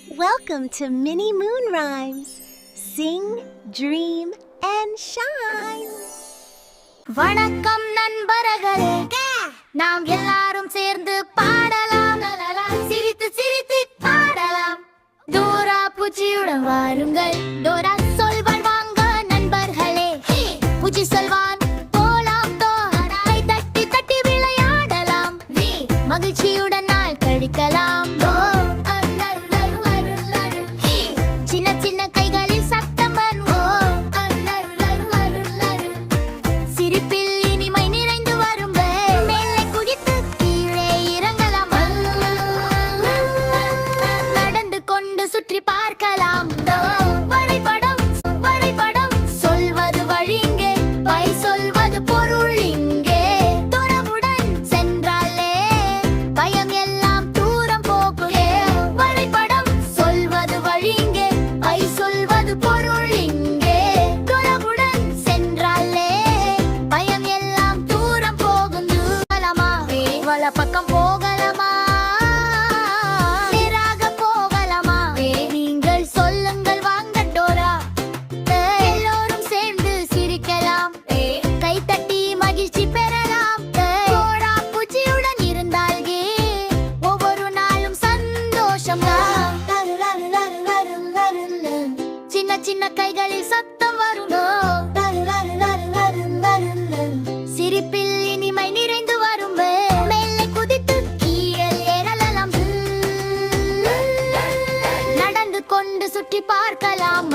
Welcome to Mini Moon Rhymes. Sing, dream, and shine. வணக்கம் நண்பர்களே, நாம் எல்லாரும் சேர்ந்து பாடலாம், சிரித்து சிரித்து பாடலாம். டோரா பூச்சியுடன் வாருங்கள், டோரா சொல்வாள் வாங்க நண்பர்களே. பூச்சி சொல்வான் போலாம் கை தட்டி தட்டி விளையாடலாம், மகிழ்ச்சியுடன் நாள் கழிக்கலாம். சின்ன சின்ன கைகளில் சத்தம் வரும், சிரிப்பில் இனிமை நிறைந்து வரும். மேலே குதித்து கீழே இறங்கலாம், நடந்து கொண்டு சுற்றி பார்க்கலாம். வரைபடம் வரைபடம் சொல்வது வழி இங்கே, பை சொல்வது பொருள் இங்கே. துறவுடன் சென்றாலே பயம் எல்லாம் தூரம் போகுதே. வரைபடம் சொல்வது வழி இங்கே, பை சொல்வது பொருள் இங்கே. துறவுடன் சென்றாலே பயம் எல்லாம் தூரம் போகும். போகலாமா வல பக்கம் போகலாமா, நேராக போகலாமா? நீங்கள் சொல்லுங்கள் வாங்க டோரா, எல்லோரும் சேர்ந்து சிரிக்கலாம், கை தட்டி மகிழ்ச்சி பெறலாம். டோரா பூச்சியுடன் இருந்தால் ஒவ்வொரு நாளும் சந்தோஷம். சின்ன சின்ன கைகளில் சத்தம் வரும், சிரிப்பில் இனிமை நிறைந்து வரும். மேலே குதித்து கீழே ஏறலாம், நடந்து கொண்டு சுற்றி பார்க்கலாம்.